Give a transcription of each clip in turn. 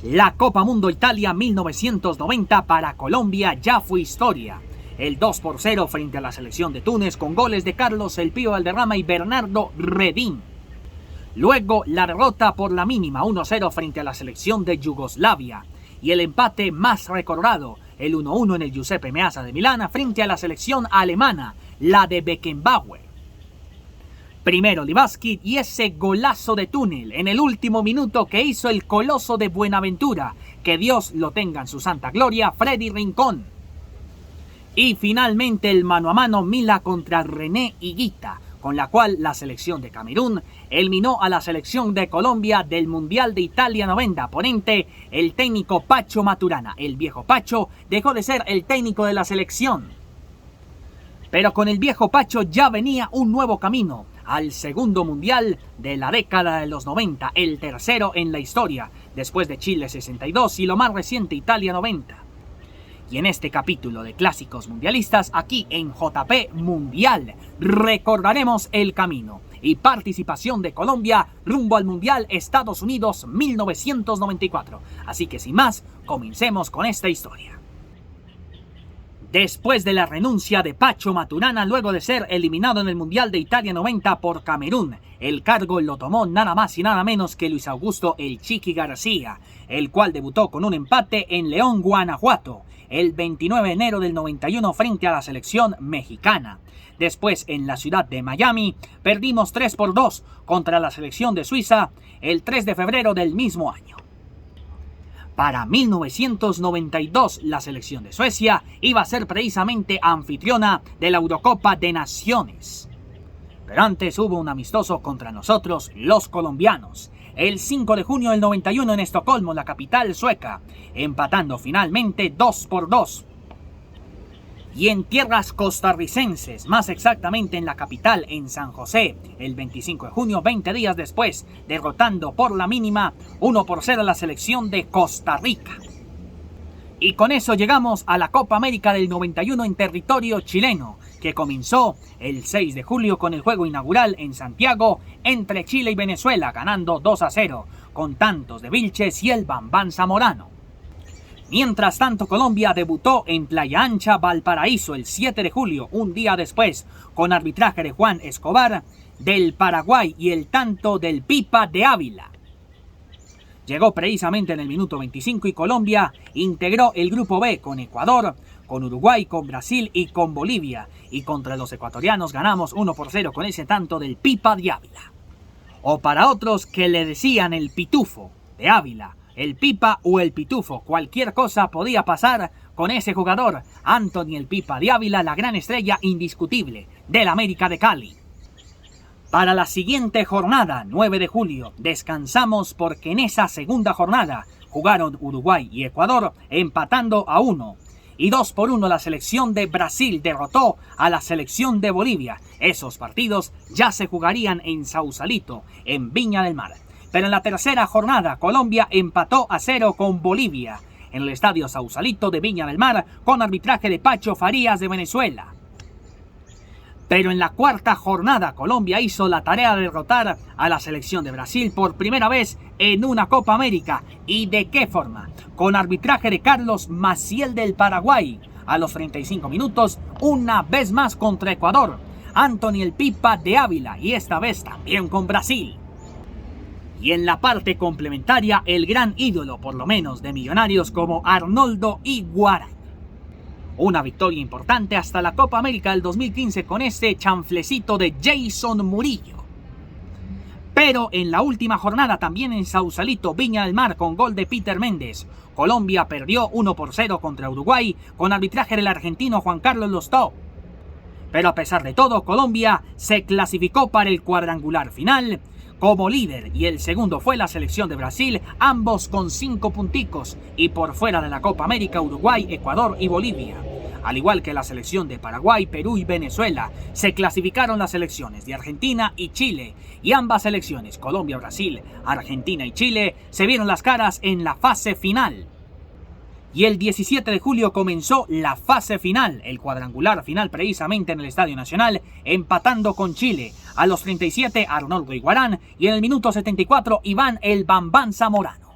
La Copa Mundo Italia 1990 para Colombia ya fue historia. El 2-0 frente a la selección de Túnez con goles de Carlos El Pío Valderrama y Bernardo Redín. Luego la derrota por la mínima 1-0 frente a la selección de Yugoslavia. Y el empate más recordado, el 1-1 en el Giuseppe Meazza de Milán frente a la selección alemana, la de Beckenbauer. Primero Livaski y ese golazo de túnel en el último minuto que hizo el coloso de Buenaventura, que Dios lo tenga en su santa gloria, Freddy Rincón. Y finalmente el mano a mano Mila contra René Higuita, con la cual la selección de Camerún eliminó a la selección de Colombia del Mundial de Italia 90, ponente el técnico Pacho Maturana. El viejo Pacho dejó de ser el técnico de la selección. Pero con el viejo Pacho ya venía un nuevo camino al segundo mundial de la década de los 90, el tercero en la historia, después de Chile 62 y lo más reciente Italia 90. Y en este capítulo de clásicos mundialistas, aquí en JP Mundial, recordaremos el camino y participación de Colombia rumbo al Mundial Estados Unidos 1994. Así que sin más, comencemos con esta historia. Después de la renuncia de Pacho Maturana luego de ser eliminado en el Mundial de Italia 90 por Camerún, el cargo lo tomó nada más y nada menos que Luis Augusto El Chiqui García, el cual debutó con un empate en León, Guanajuato, el 29 de enero del 91 frente a la selección mexicana. Después, en la ciudad de Miami, perdimos 3-2 contra la selección de Suiza el 3 de febrero del mismo año. Para 1992, la selección de Suecia iba a ser precisamente anfitriona de la Eurocopa de Naciones. Pero antes hubo un amistoso contra nosotros, los colombianos, el 5 de junio del 91 en Estocolmo, la capital sueca, empatando finalmente 2-2. Y en tierras costarricenses, más exactamente en la capital, en San José, el 25 de junio, 20 días después, derrotando por la mínima 1-0 a la selección de Costa Rica. Y con eso llegamos a la Copa América del 91 en territorio chileno, que comenzó el 6 de julio con el juego inaugural en Santiago entre Chile y Venezuela, ganando 2-0, con tantos de Vilches y el Bambán Zamorano. Mientras tanto, Colombia debutó en Playa Ancha, Valparaíso, el 7 de julio, un día después, con arbitraje de Juan Escobar, del Paraguay y el tanto del Pipa de Ávila. Llegó precisamente en el minuto 25 y Colombia integró el grupo B con Ecuador, con Uruguay, con Brasil y con Bolivia. Y contra los ecuatorianos ganamos 1-0 con ese tanto del Pipa de Ávila. O para otros que le decían el Pitufo de Ávila, el Pipa o el Pitufo, cualquier cosa podía pasar con ese jugador, Anthony el Pipa de Ávila, la gran estrella indiscutible del América de Cali. Para la siguiente jornada, 9 de julio, descansamos porque en esa segunda jornada jugaron Uruguay y Ecuador empatando a 1. Y 2-1 la selección de Brasil derrotó a la selección de Bolivia. Esos partidos ya se jugarían en Sausalito, en Viña del Mar. Pero en la tercera jornada, Colombia empató a 0 con Bolivia, en el estadio Sausalito de Viña del Mar, con arbitraje de Pacho Farías de Venezuela. Pero en la cuarta jornada, Colombia hizo la tarea de derrotar a la selección de Brasil por primera vez en una Copa América. ¿Y de qué forma? Con arbitraje de Carlos Maciel del Paraguay. A los 35 minutos, una vez más contra Ecuador, Anthony el Pipa de Ávila, y esta vez también con Brasil. Y en la parte complementaria, el gran ídolo, por lo menos, de Millonarios como Arnoldo Iguarán. Una victoria importante hasta la Copa América del 2015 con ese chanflecito de Jason Murillo. Pero en la última jornada, también en Sausalito, Viña del Mar, con gol de Peter Méndez, Colombia perdió 1-0 contra Uruguay con arbitraje del argentino Juan Carlos Lostó. Pero a pesar de todo, Colombia se clasificó para el cuadrangular final como líder, y el segundo fue la selección de Brasil, ambos con 5 punticos, y por fuera de la Copa América, Uruguay, Ecuador y Bolivia. Al igual que la selección de Paraguay, Perú y Venezuela, se clasificaron las selecciones de Argentina y Chile, y ambas selecciones, Colombia, Brasil, Argentina y Chile, se vieron las caras en la fase final. Y el 17 de julio comenzó la fase final, el cuadrangular final precisamente en el Estadio Nacional, empatando con Chile. A los 37 Arnoldo Iguarán y en el minuto 74 Iván el Bambán Zamorano.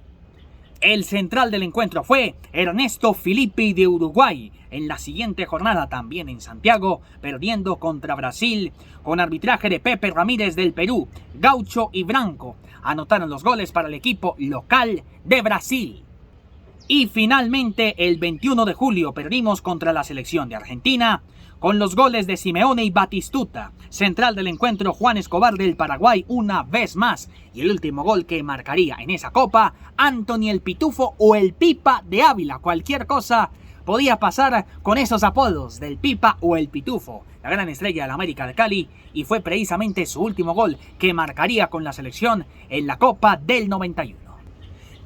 El central del encuentro fue Ernesto Filippi de Uruguay. En la siguiente jornada, también en Santiago, perdiendo contra Brasil, con arbitraje de Pepe Ramírez del Perú. Gaucho y Branco anotaron los goles para el equipo local de Brasil. Y finalmente, el 21 de julio, perdimos contra la selección de Argentina, con los goles de Simeone y Batistuta. Central del encuentro, Juan Escobar del Paraguay una vez más. Y el último gol que marcaría en esa copa, Anthony el Pitufo o el Pipa de Ávila. Cualquier cosa podía pasar con esos apodos del Pipa o el Pitufo, la gran estrella de la América de Cali. Y fue precisamente su último gol que marcaría con la selección en la Copa del 91.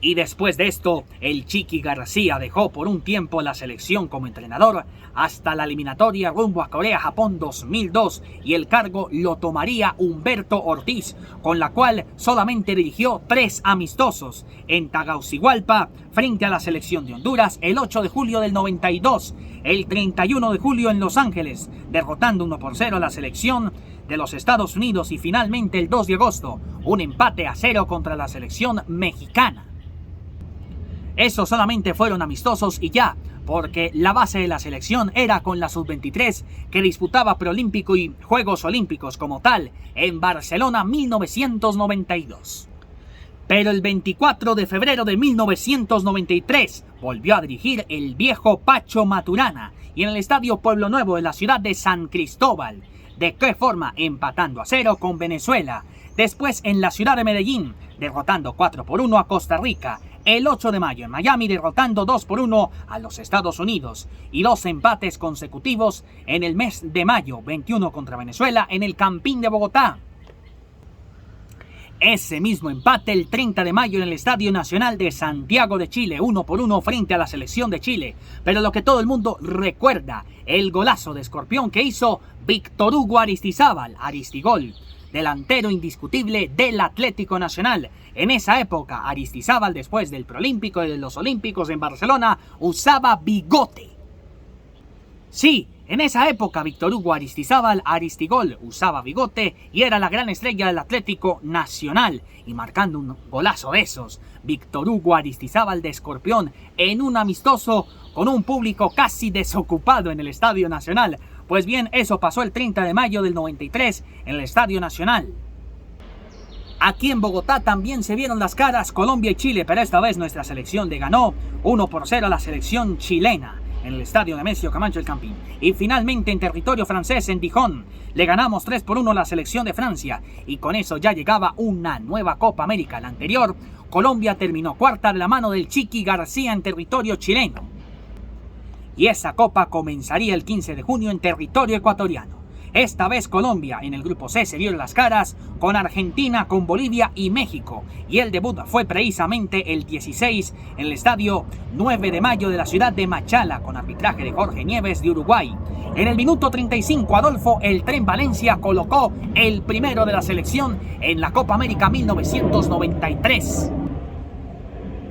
Y después de esto, el Chiqui García dejó por un tiempo la selección como entrenador hasta la eliminatoria rumbo a Corea-Japón 2002 y el cargo lo tomaría Humberto Ortiz, con la cual solamente dirigió 3 amistosos en Tegucigalpa frente a la selección de Honduras el 8 de julio del 92, el 31 de julio en Los Ángeles, derrotando 1-0 a la selección de los Estados Unidos y finalmente el 2 de agosto, un empate a 0 contra la selección mexicana. Esos solamente fueron amistosos y ya, porque la base de la selección era con la sub-23 que disputaba preolímpico y Juegos Olímpicos como tal en Barcelona 1992. Pero el 24 de febrero de 1993 volvió a dirigir el viejo Pacho Maturana y en el Estadio Pueblo Nuevo de la ciudad de San Cristóbal. ¿De qué forma? Empatando a 0 con Venezuela. Después en la ciudad de Medellín, derrotando 4-1 a Costa Rica. El 8 de mayo en Miami, derrotando 2-1 a los Estados Unidos. Y 2 empates consecutivos en el mes de mayo, 21 contra Venezuela en el Campín de Bogotá. Ese mismo empate el 30 de mayo en el Estadio Nacional de Santiago de Chile, 1-1 frente a la selección de Chile. Pero lo que todo el mundo recuerda, el golazo de escorpión que hizo Víctor Hugo Aristizábal, Aristigol, delantero indiscutible del Atlético Nacional. En esa época, Aristizábal, después del Proolímpico y de los Olímpicos en Barcelona, usaba bigote. Sí, en esa época, Víctor Hugo Aristizábal, Aristigol, usaba bigote y era la gran estrella del Atlético Nacional. Y marcando un golazo de esos, Víctor Hugo Aristizábal de escorpión en un amistoso con un público casi desocupado en el Estadio Nacional. Pues bien, eso pasó el 30 de mayo del 93 en el Estadio Nacional. Aquí en Bogotá también se vieron las caras Colombia y Chile, pero esta vez nuestra selección le ganó 1-0 a la selección chilena en el estadio Nemesio Camacho El Campín. Y finalmente en territorio francés, en Dijon, le ganamos 3-1 a la selección de Francia. Y con eso ya llegaba una nueva Copa América. La anterior, Colombia terminó cuarta de la mano del Chiqui García en territorio chileno. Y esa copa comenzaría el 15 de junio en territorio ecuatoriano. Esta vez Colombia en el grupo C se vieron las caras con Argentina, con Bolivia y México. Y el debut fue precisamente el 16 en el estadio 9 de mayo de la ciudad de Machala, con arbitraje de Jorge Nieves de Uruguay. En el minuto 35, Adolfo El Tren Valencia colocó el primero de la selección en la Copa América 1993.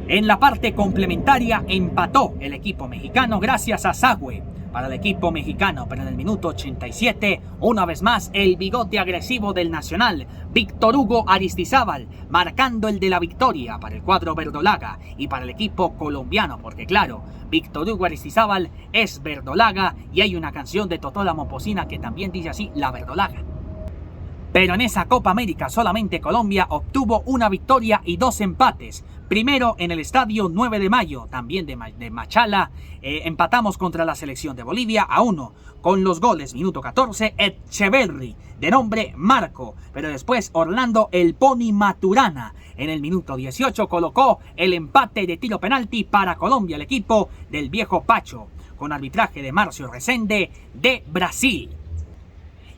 En la parte complementaria empató el equipo mexicano gracias a Sagüe para el equipo mexicano, pero en el minuto 87, una vez más, el bigote agresivo del Nacional, Víctor Hugo Aristizábal, marcando el de la victoria para el cuadro verdolaga y para el equipo colombiano, porque claro, Víctor Hugo Aristizábal es verdolaga y hay una canción de Totó la Momposina que también dice así, la verdolaga. Pero en esa Copa América solamente Colombia obtuvo una victoria y 2 empates. Primero en el estadio 9 de mayo, también de Machala, empatamos contra la selección de Bolivia a 1, con los goles, minuto 14, Echeverri, de nombre Marco, pero después Orlando El Pony Maturana, en el minuto 18 colocó el empate de tiro penalti para Colombia, el equipo del viejo Pacho, con arbitraje de Marcio Resende de Brasil.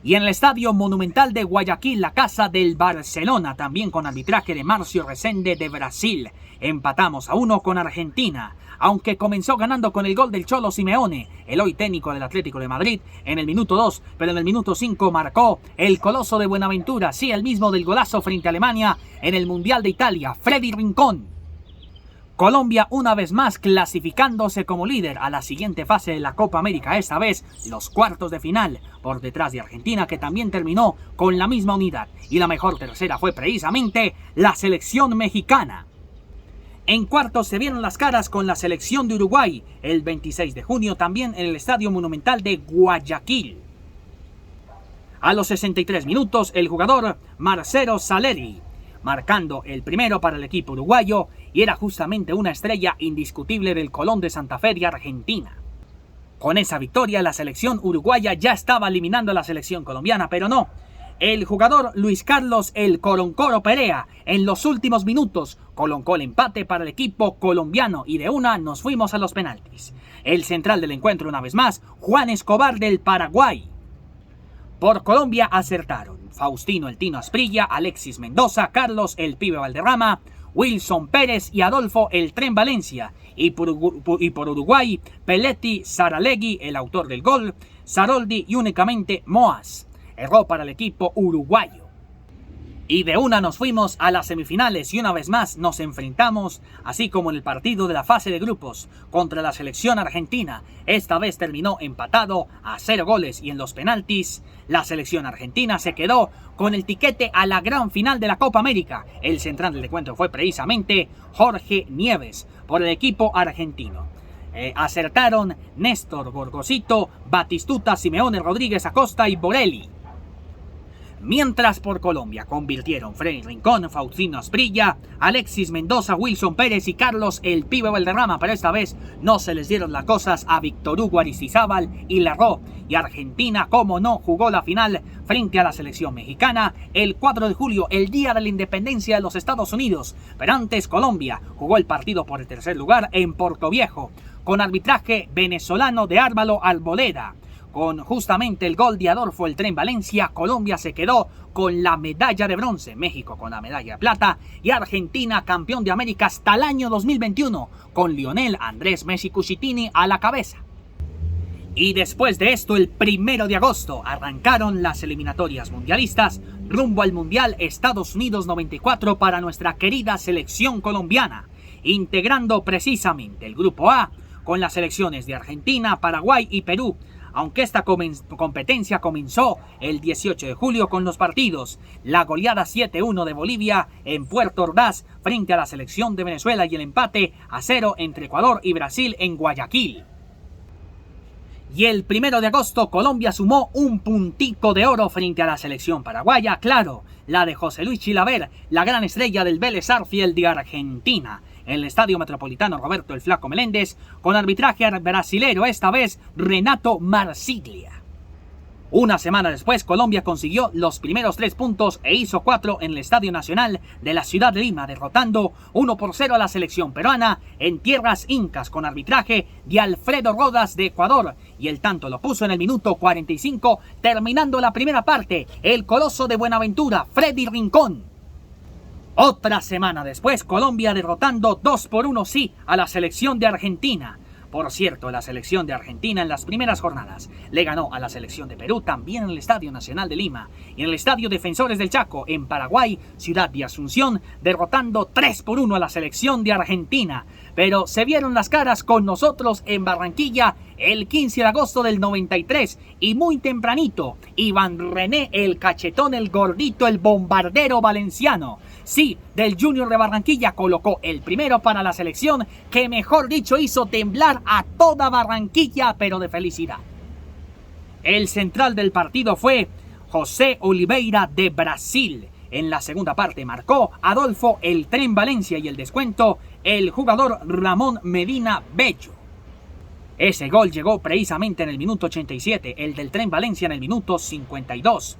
Y en el Estadio Monumental de Guayaquil, la casa del Barcelona, también con arbitraje de Marcio Resende de Brasil. Empatamos a 1 con Argentina, aunque comenzó ganando con el gol del Cholo Simeone, el hoy técnico del Atlético de Madrid, en el minuto 2, pero en el minuto 5 marcó el Coloso de Buenaventura, sí, el mismo del golazo frente a Alemania en el Mundial de Italia, Freddy Rincón. Colombia una vez más clasificándose como líder a la siguiente fase de la Copa América, esta vez los cuartos de final, por detrás de Argentina, que también terminó con la misma unidad. Y la mejor tercera fue precisamente la selección mexicana. En cuartos se vieron las caras con la selección de Uruguay, el 26 de junio también en el Estadio Monumental de Guayaquil. A los 63 minutos, el jugador Marcelo Saleri, marcando el primero para el equipo uruguayo, y era justamente una estrella indiscutible del Colón de Santa Fe de Argentina. Con esa victoria, la selección uruguaya ya estaba eliminando a la selección colombiana, pero no. El jugador Luis Carlos El Coroncoro Perea, en los últimos minutos, colocó el empate para el equipo colombiano y de una nos fuimos a los penaltis. El central del encuentro una vez más, Juan Escobar del Paraguay. Por Colombia acertaron Faustino El Tino Asprilla, Alexis Mendoza, Carlos El Pibe Valderrama, Wilson Pérez y Adolfo El Tren Valencia. Y por Uruguay, Peletti Saralegui, el autor del gol, Saroldi y únicamente Moas. Erró para el equipo uruguayo. Y de una nos fuimos a las semifinales y una vez más nos enfrentamos, así como en el partido de la fase de grupos, contra la selección argentina. Esta vez terminó empatado a 0 goles y en los penaltis la selección argentina se quedó con el tiquete a la gran final de la Copa América. El central del encuentro fue precisamente Jorge Nieves por el equipo argentino. Acertaron Néstor Gorgosito, Batistuta, Simeone, Rodríguez Acosta y Borelli. Mientras por Colombia convirtieron Freddy Rincón, Faustino Asprilla, Alexis Mendoza, Wilson Pérez y Carlos El Pibe Valderrama, pero esta vez no se les dieron las cosas a Víctor Hugo Aristizábal y Larró, y Argentina, como no, jugó la final frente a la selección mexicana el 4 de julio, el día de la independencia de los Estados Unidos, pero antes Colombia jugó el partido por el tercer lugar en Portoviejo, con arbitraje venezolano de Árvalo Arboleda. Con justamente el gol de Adolfo El Tren Valencia, Colombia se quedó con la medalla de bronce, México con la medalla de plata y Argentina campeón de América hasta el año 2021, con Lionel Andrés Messi Cucitini a la cabeza. Y después de esto, el 1 de agosto, arrancaron las eliminatorias mundialistas rumbo al Mundial Estados Unidos 94 para nuestra querida selección colombiana, integrando precisamente el Grupo A con las selecciones de Argentina, Paraguay y Perú. Aunque esta competencia comenzó el 18 de julio con los partidos, la goleada 7-1 de Bolivia en Puerto Ordaz frente a la selección de Venezuela y el empate a 0 entre Ecuador y Brasil en Guayaquil. Y el 1 de agosto Colombia sumó un puntico de oro frente a la selección paraguaya, claro, la de José Luis Chilaver, la gran estrella del Vélez Sarsfield de Argentina, en el Estadio Metropolitano Roberto el Flaco Meléndez, con arbitraje brasilero, esta vez Renato Marsiglia. Una semana después, Colombia consiguió los primeros 3 puntos e hizo 4 en el Estadio Nacional de la ciudad de Lima, derrotando 1-0 a la selección peruana en tierras incas con arbitraje de Alfredo Rodas de Ecuador, y el tanto lo puso en el minuto 45, terminando la primera parte, el coloso de Buenaventura, Freddy Rincón. Otra semana después, Colombia derrotando 2-1 sí a la selección de Argentina. Por cierto, la selección de Argentina en las primeras jornadas le ganó a la selección de Perú también en el Estadio Nacional de Lima y en el Estadio Defensores del Chaco en Paraguay, ciudad de Asunción, derrotando 3-1 a la selección de Argentina. Pero se vieron las caras con nosotros en Barranquilla el 15 de agosto del 93 y muy tempranito, Iván René el Cachetón, el Gordito, el Bombardero Valenciano, sí, del Junior de Barranquilla, colocó el primero para la selección que, mejor dicho, hizo temblar a toda Barranquilla, pero de felicidad. El central del partido fue José Oliveira de Brasil. En la segunda parte marcó Adolfo El Tren Valencia y el descuento el jugador Ramón Medina Bello. Ese gol llegó precisamente en el minuto 87, el del Tren Valencia en el minuto 52.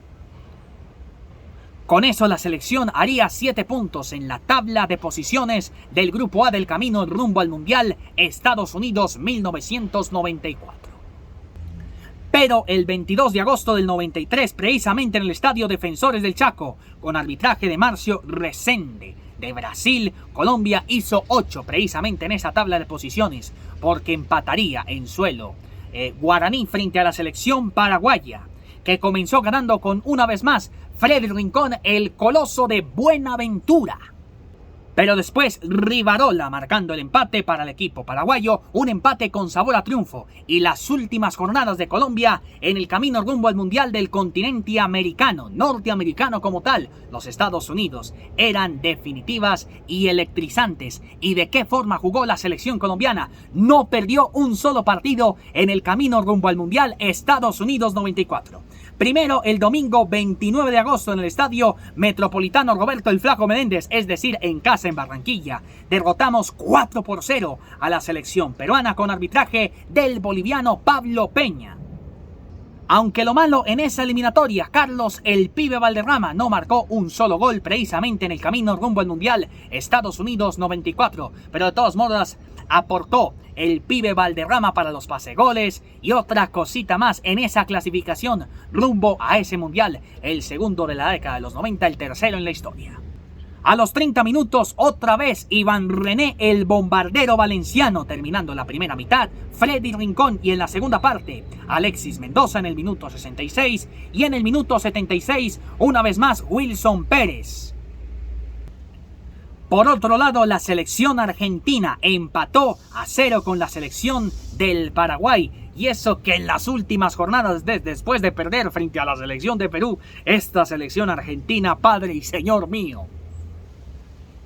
Con eso la selección haría 7 puntos en la tabla de posiciones del Grupo A del camino rumbo al Mundial Estados Unidos 1994. Pero el 22 de agosto del 93, precisamente en el Estadio Defensores del Chaco, con arbitraje de Márcio Rezende de Brasil, Colombia hizo 8 precisamente en esa tabla de posiciones, porque empataría en suelo guaraní frente a la selección paraguaya, que comenzó ganando con, una vez más, Freddy Rincón, el coloso de Buenaventura. Pero después Rivarola marcando el empate para el equipo paraguayo, un empate con sabor a triunfo, y las últimas jornadas de Colombia en el camino rumbo al Mundial del continente americano, norteamericano como tal, los Estados Unidos, eran definitivas y electrizantes. ¿Y de qué forma jugó la selección colombiana? No perdió un solo partido en el camino rumbo al Mundial Estados Unidos 94. Primero, el domingo 29 de agosto en el Estadio Metropolitano Roberto el Flaco Menéndez, es decir, en casa en Barranquilla. Derrotamos 4-0 a la selección peruana con arbitraje del boliviano Pablo Peña. Aunque lo malo en esa eliminatoria, Carlos el Pibe Valderrama no marcó un solo gol precisamente en el camino rumbo al Mundial Estados Unidos 94, pero de todos modos aportó el Pibe Valderrama para los pasegoles y otra cosita más en esa clasificación rumbo a ese Mundial, el segundo de la década de los 90, el tercero en la historia. A los 30 minutos, otra vez, Iván René, el bombardero valenciano, terminando la primera mitad, Freddy Rincón, y en la segunda parte, Alexis Mendoza en el minuto 66, y en el minuto 76, una vez más, Wilson Pérez. Por otro lado, la selección argentina empató a 0 con la selección del Paraguay. Y eso que en las últimas jornadas, después de perder frente a la selección de Perú, esta selección argentina, padre y señor mío.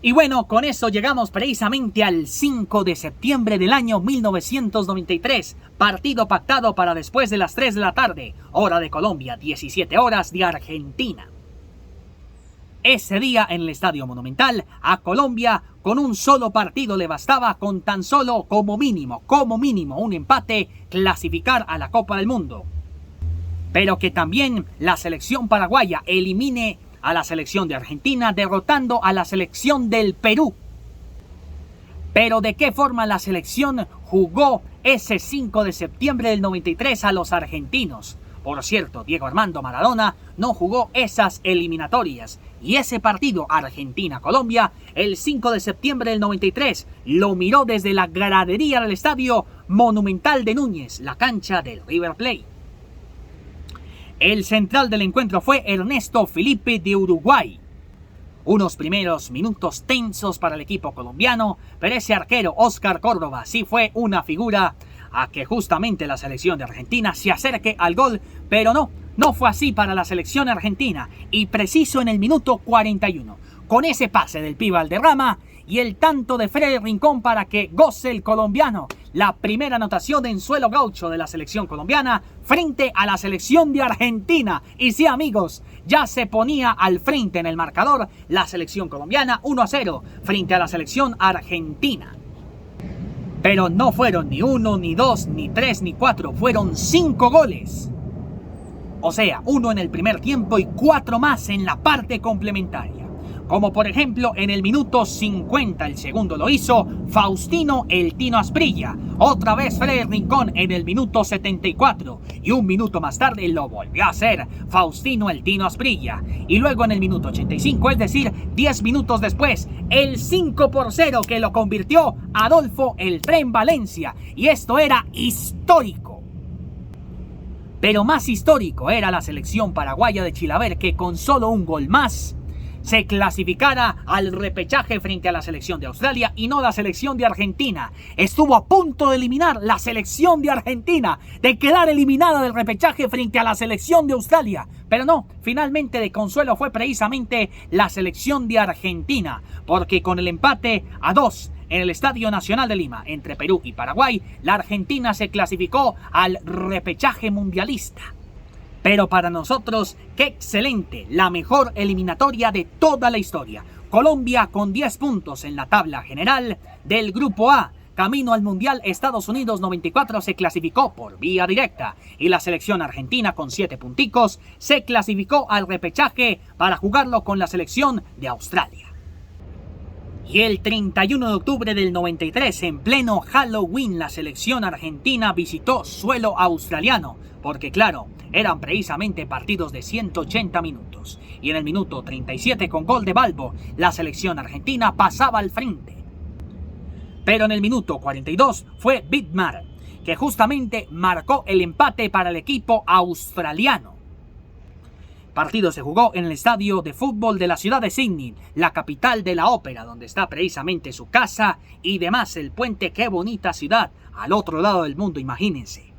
Y bueno, con eso llegamos precisamente al 5 de septiembre del año 1993. Partido pactado para después de las 3 de la tarde, hora de Colombia, 17 horas de Argentina. Ese día en el Estadio Monumental, a Colombia con un solo partido le bastaba, con tan solo como mínimo un empate, clasificar a la Copa del Mundo. Pero que también la selección paraguaya elimine a la selección de Argentina, derrotando a la selección del Perú. Pero ¿de qué forma la selección jugó ese 5 de septiembre del 93 a los argentinos? Por cierto, Diego Armando Maradona no jugó esas eliminatorias. Y ese partido Argentina-Colombia, el 5 de septiembre del 93, lo miró desde la gradería del Estadio Monumental de Núñez, la cancha del River Plate. El central del encuentro fue Ernesto Felipe de Uruguay. Unos primeros minutos tensos para el equipo colombiano, pero ese arquero Oscar Córdoba sí fue una figura a que justamente la selección de Argentina se acerque al gol, pero no fue así para la selección argentina, y preciso en el minuto 41, con ese pase del Pibe Valderrama y el tanto de Freddy Rincón para que goce el colombiano, la primera anotación en suelo gaucho de la selección colombiana frente a la selección de Argentina. Y sí, amigos, ya se ponía al frente en el marcador la selección colombiana 1-0 frente a la selección argentina. Pero no fueron ni 1, ni 2, ni 3, ni 4, fueron 5 goles. O sea, 1 en el primer tiempo y 4 más en la parte complementaria. Como por ejemplo en el minuto 50, el segundo lo hizo Faustino el Tino Asprilla. Otra vez Freddy Rincón en el minuto 74. Y un minuto más tarde lo volvió a hacer Faustino el Tino Asprilla. Y luego en el minuto 85, es decir, 10 minutos después, el 5-0 que lo convirtió Adolfo el Tren Valencia. Y esto era histórico. Pero más histórico era la selección paraguaya de Chilaver, que con solo un gol más se clasificara al repechaje frente a la selección de Australia y no la selección de Argentina. Estuvo a punto de eliminar la selección de Argentina, de quedar eliminada del repechaje frente a la selección de Australia. Pero no, finalmente de consuelo fue precisamente la selección de Argentina, porque con el empate a 2 en el Estadio Nacional de Lima entre Perú y Paraguay, la Argentina se clasificó al repechaje mundialista. Pero para nosotros, ¡qué excelente! La mejor eliminatoria de toda la historia. Colombia con 10 puntos en la tabla general del Grupo A. Camino al Mundial Estados Unidos 94 se clasificó por vía directa. Y la selección argentina con 7 punticos se clasificó al repechaje para jugarlo con la selección de Australia. Y el 31 de octubre del 93, en pleno Halloween, la selección argentina visitó suelo australiano. Porque claro, eran precisamente partidos de 180 minutos. Y en el minuto 37, con gol de Balbo, la selección argentina pasaba al frente. Pero en el minuto 42 fue Vidmar, que justamente marcó el empate para el equipo australiano. Partido se jugó en el estadio de fútbol de la ciudad de Sydney, la capital de la ópera, donde está precisamente su casa y demás el puente. Qué bonita ciudad, al otro lado del mundo, imagínense.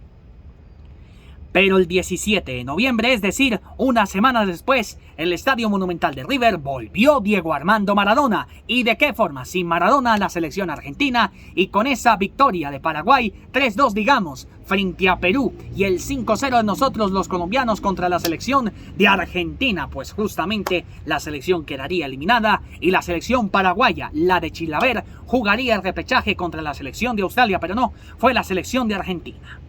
Pero el 17 de noviembre, es decir, una semana después, el Estadio Monumental de River volvió Diego Armando Maradona. ¿Y de qué forma? Sin Maradona, la selección argentina, y con esa victoria de Paraguay, 3-2 digamos, frente a Perú, y el 5-0 de nosotros los colombianos contra la selección de Argentina, pues justamente la selección quedaría eliminada, y la selección paraguaya, la de Chilaver, jugaría el repechaje contra la selección de Australia, pero no, fue la selección de Argentina.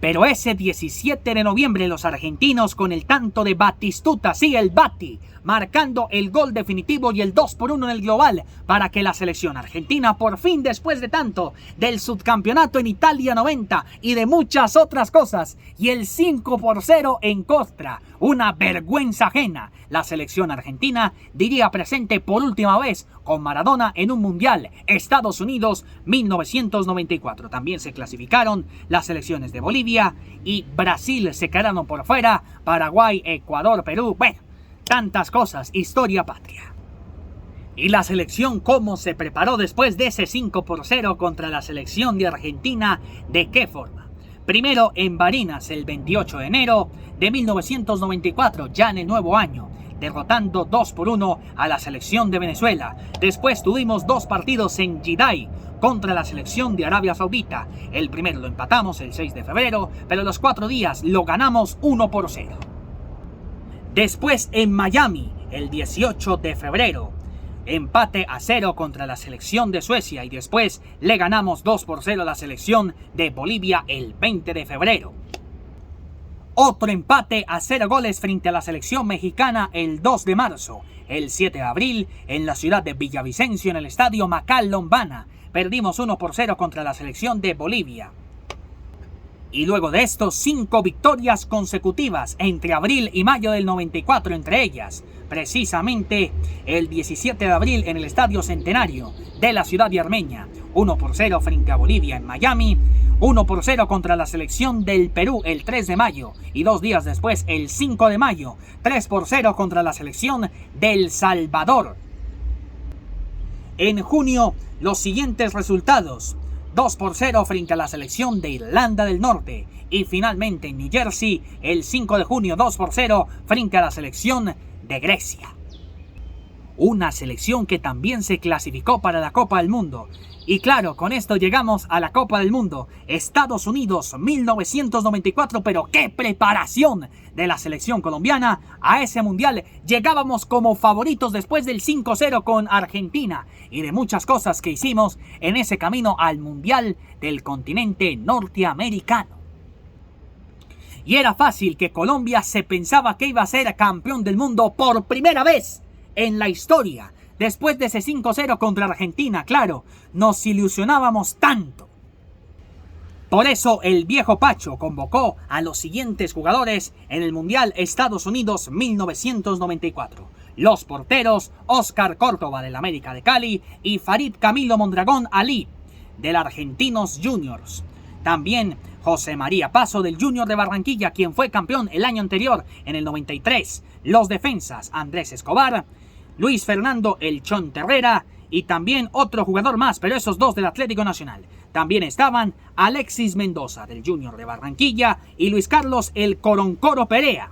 Pero ese 17 de noviembre los argentinos con el tanto de Batistuta, sí, el Bati, marcando el gol definitivo y el 2-1 en el global para que la selección argentina por fin, después de tanto del subcampeonato en Italia 90 y de muchas otras cosas, y el 5-0 en Costa, una vergüenza ajena, la selección argentina diría presente por última vez con Maradona en un mundial. Estados Unidos 1994. También se clasificaron las selecciones de Bolivia y Brasil, se quedaron por fuera, Paraguay, Ecuador, Perú, bueno, tantas cosas, historia patria. Y la selección, ¿cómo se preparó después de ese 5-0 contra la selección de Argentina? ¿De qué forma? Primero en Barinas el 28 de enero de 1994, ya en el nuevo año, derrotando 2-1 a la selección de Venezuela. Después tuvimos 2 partidos en Jeddah contra la selección de Arabia Saudita. El primero lo empatamos el 6 de febrero, pero los 4 días lo ganamos 1-0. Después en Miami, el 18 de febrero, empate a 0 contra la selección de Suecia, y después le ganamos 2-0 a la selección de Bolivia el 20 de febrero. Otro empate a 0 goles frente a la selección mexicana el 2 de marzo. El 7 de abril, en la ciudad de Villavicencio, en el estadio Macal Lombana, perdimos 1-0 contra la selección de Bolivia. Y luego de estos 5 victorias consecutivas entre abril y mayo del 94, entre ellas precisamente el 17 de abril en el Estadio Centenario de la ciudad de Armenia, 1-0 frente a Bolivia en Miami, 1-0 contra la selección del Perú el 3 de mayo, y 2 días después, el 5 de mayo, 3-0 contra la selección del Salvador. En junio, los siguientes resultados: 2-0 frente a la selección de Irlanda del Norte, y finalmente en New Jersey, el 5 de junio, 2-0 frente a la selección de Grecia. Una selección que también se clasificó para la Copa del Mundo. Y claro, con esto llegamos a la Copa del Mundo, Estados Unidos 1994, pero qué preparación de la selección colombiana a ese mundial. Llegábamos como favoritos después del 5-0 con Argentina y de muchas cosas que hicimos en ese camino al mundial del continente norteamericano. Y era fácil que Colombia se pensaba que iba a ser campeón del mundo por primera vez en la historia. Después de ese 5-0 contra Argentina, claro, nos ilusionábamos tanto. Por eso el viejo Pacho convocó a los siguientes jugadores en el Mundial Estados Unidos 1994. Los porteros: Oscar Córdoba del América de Cali y Farid Camilo Mondragón Ali del Argentinos Juniors. También José María Paso del Junior de Barranquilla, quien fue campeón el año anterior en el 93. Los defensas: Andrés Escobar, Luis Fernando El Chon Terrera y también otro jugador más, pero esos 2 del Atlético Nacional. También estaban Alexis Mendoza del Junior de Barranquilla y Luis Carlos El Coroncoro Perea.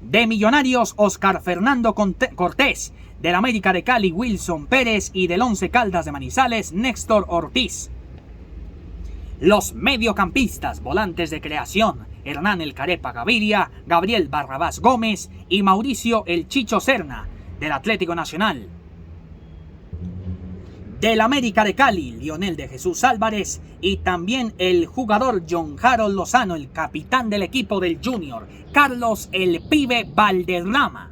De Millonarios, Oscar Fernando Cortés. Del América de Cali, Wilson Pérez. Y del Once Caldas de Manizales, Néstor Ortiz. Los mediocampistas, volantes de creación: Hernán El Carepa Gaviria, Gabriel Barrabás Gómez y Mauricio El Chicho Serna del Atlético Nacional. Del América de Cali, Lionel de Jesús Álvarez y también el jugador John Harold Lozano, el capitán del equipo del Junior, Carlos El Pibe Valderrama.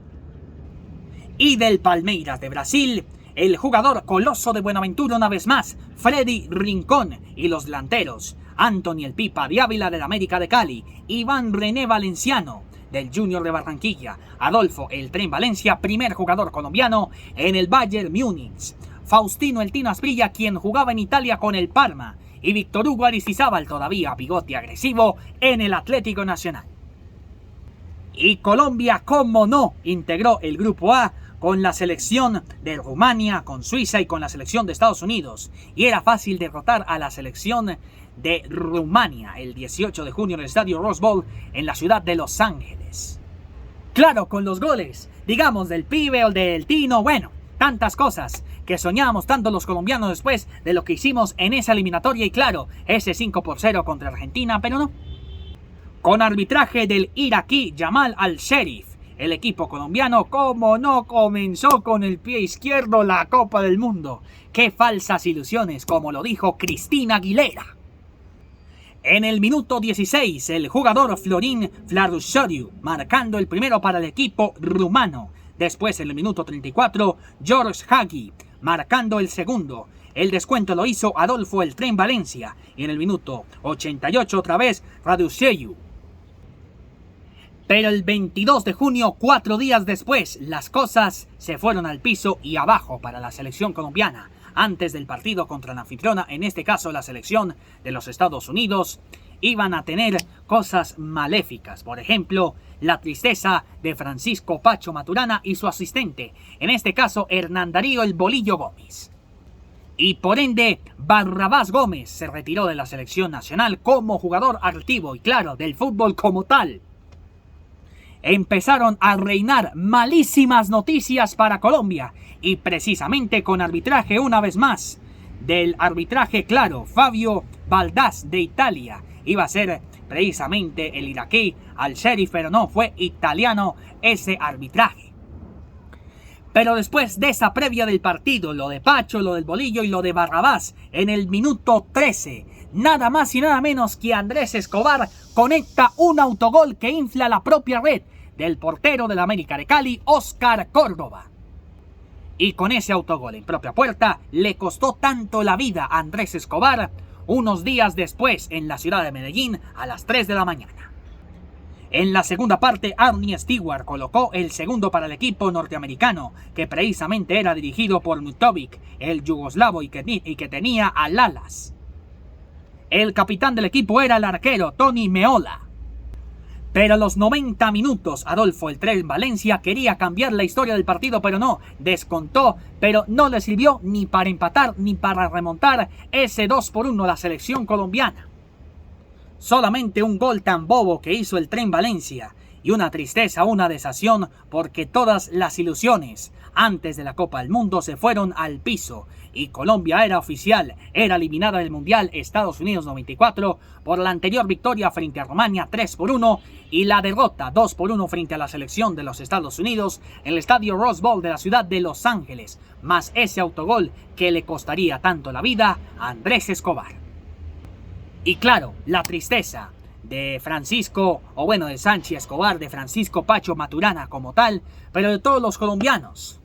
Y del Palmeiras de Brasil, el jugador Coloso de Buenaventura una vez más, Freddy Rincón, y los delanteros: Anthony El Pipa de Ávila del América de Cali, Iván René Valenciano del Junior de Barranquilla, Adolfo El Tren Valencia, primer jugador colombiano en el Bayern Múnich, Faustino El Tino Asprilla, quien jugaba en Italia con el Parma, y Víctor Hugo Aristizábal, todavía bigote agresivo, en el Atlético Nacional. Y Colombia, como no, integró el grupo A con la selección de Rumania, con Suiza y con la selección de Estados Unidos. Y era fácil derrotar a la selección de Rumania el 18 de junio en el estadio Rose Bowl en la ciudad de Los Ángeles. Claro, con los goles, digamos, del Pibe o del Tino, bueno, tantas cosas que soñamos tanto los colombianos después de lo que hicimos en esa eliminatoria y claro, ese 5-0 contra Argentina, pero no. Con arbitraje del iraquí Jamal Al-Sherif, el equipo colombiano, como no, comenzó con el pie izquierdo la Copa del Mundo. ¡Qué falsas ilusiones!, como lo dijo Cristina Aguilera. En el minuto 16, el jugador Florin Flarushariu marcando el primero para el equipo rumano. Después, en el minuto 34, George Hagi marcando el segundo. El descuento lo hizo Adolfo El Tren Valencia. Y en el minuto 88, otra vez, Radusheyu. Pero el 22 de junio, 4 días después, las cosas se fueron al piso y abajo para la selección colombiana. Antes del partido contra la anfitriona, en este caso la selección de los Estados Unidos, iban a tener cosas maléficas. Por ejemplo, la tristeza de Francisco Pacho Maturana y su asistente, en este caso Hernán Darío El Bolillo Gómez. Y por ende, Barrabás Gómez se retiró de la selección nacional como jugador activo y claro, del fútbol como tal. Empezaron a reinar malísimas noticias para Colombia y precisamente con arbitraje una vez más. Del arbitraje, claro, Fabio Baldás de Italia. Iba a ser precisamente el iraquí Al-Sherif, pero no, fue italiano ese arbitraje. Pero después de esa previa del partido, lo de Pacho, lo del Bolillo y lo de Barrabás, en el minuto 13, nada más y nada menos que Andrés Escobar conecta un autogol que infla la propia red del portero del América de Cali, Oscar Córdoba. Y con ese autogol en propia puerta, le costó tanto la vida a Andrés Escobar unos días después en la ciudad de Medellín a las 3 de la mañana. En la segunda parte, Arnie Stewart colocó el segundo para el equipo norteamericano, que precisamente era dirigido por Mutovic, el yugoslavo y que tenía a Lalas. El capitán del equipo era el arquero Tony Meola. Pero a los 90 minutos, Adolfo El Tren Valencia quería cambiar la historia del partido, pero no, descontó, pero no le sirvió ni para empatar ni para remontar ese 2-1 a la selección colombiana. Solamente un gol tan bobo que hizo El Tren Valencia y una tristeza, una desación, porque todas las ilusiones antes de la Copa del Mundo se fueron al piso y Colombia era oficial, era eliminada del Mundial Estados Unidos 94 por la anterior victoria frente a Rumania 3-1 y la derrota 2-1 frente a la selección de los Estados Unidos en el estadio Rose Bowl de la ciudad de Los Ángeles, más ese autogol que le costaría tanto la vida a Andrés Escobar. Y claro, la tristeza de Francisco, o bueno, de Sánchez Escobar, de Francisco Pacho Maturana como tal, pero de todos los colombianos.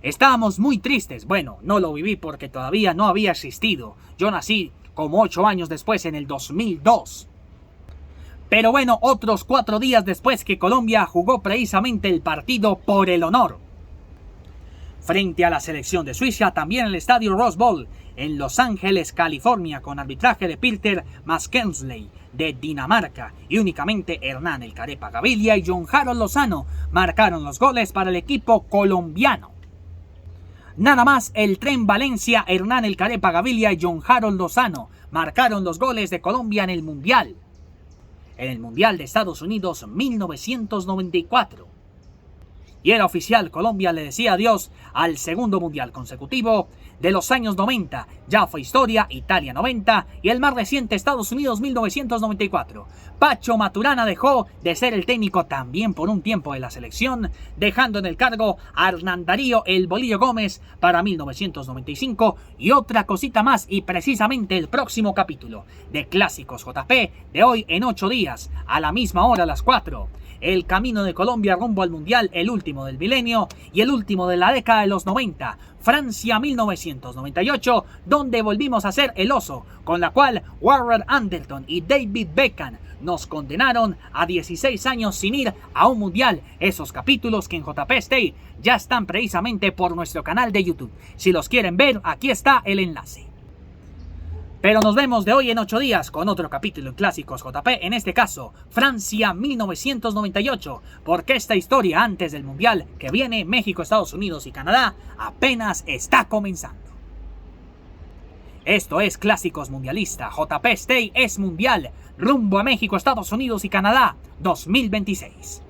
Estábamos muy tristes. Bueno, no lo viví porque todavía no había existido. Yo nací como 8 años después, en el 2002. Pero bueno, otros 4 días después que Colombia jugó precisamente el partido por el honor frente a la selección de Suiza, también en el estadio Rose Bowl en Los Ángeles, California, con arbitraje de Peter Maskensley de Dinamarca y únicamente Hernán El Carepa Gaviria y John Harold Lozano marcaron los goles para el equipo colombiano. Nada más El Tren Valencia, Hernán El Carepa Gaviria y John Harold Lozano marcaron los goles de Colombia en el Mundial. En el Mundial de Estados Unidos 1994. Y era oficial, Colombia le decía adiós al segundo Mundial consecutivo de los años 90. Ya fue historia, Italia 90 y el más reciente Estados Unidos 1994. Pacho Maturana dejó de ser el técnico también por un tiempo de la selección, dejando en el cargo a Hernán Darío El Bolillo Gómez para 1995 y otra cosita más, y precisamente el próximo capítulo de Clásicos JP de hoy en 8 días a la misma hora a las 4. El camino de Colombia rumbo al Mundial, el último del milenio y el último de la década de los 90, Francia 1998, donde volvimos a ser el oso, con la cual Warren Anderton y David Beckham nos condenaron a 16 años sin ir a un Mundial. Esos capítulos que en JP Stay ya están precisamente por nuestro canal de YouTube. Si los quieren ver, aquí está el enlace. Pero nos vemos de hoy en 8 días con otro capítulo en Clásicos JP, en este caso, Francia 1998, porque esta historia antes del Mundial que viene México, Estados Unidos y Canadá apenas está comenzando. Esto es Clásicos Mundialista, JP Stay es Mundial, rumbo a México, Estados Unidos y Canadá 2026.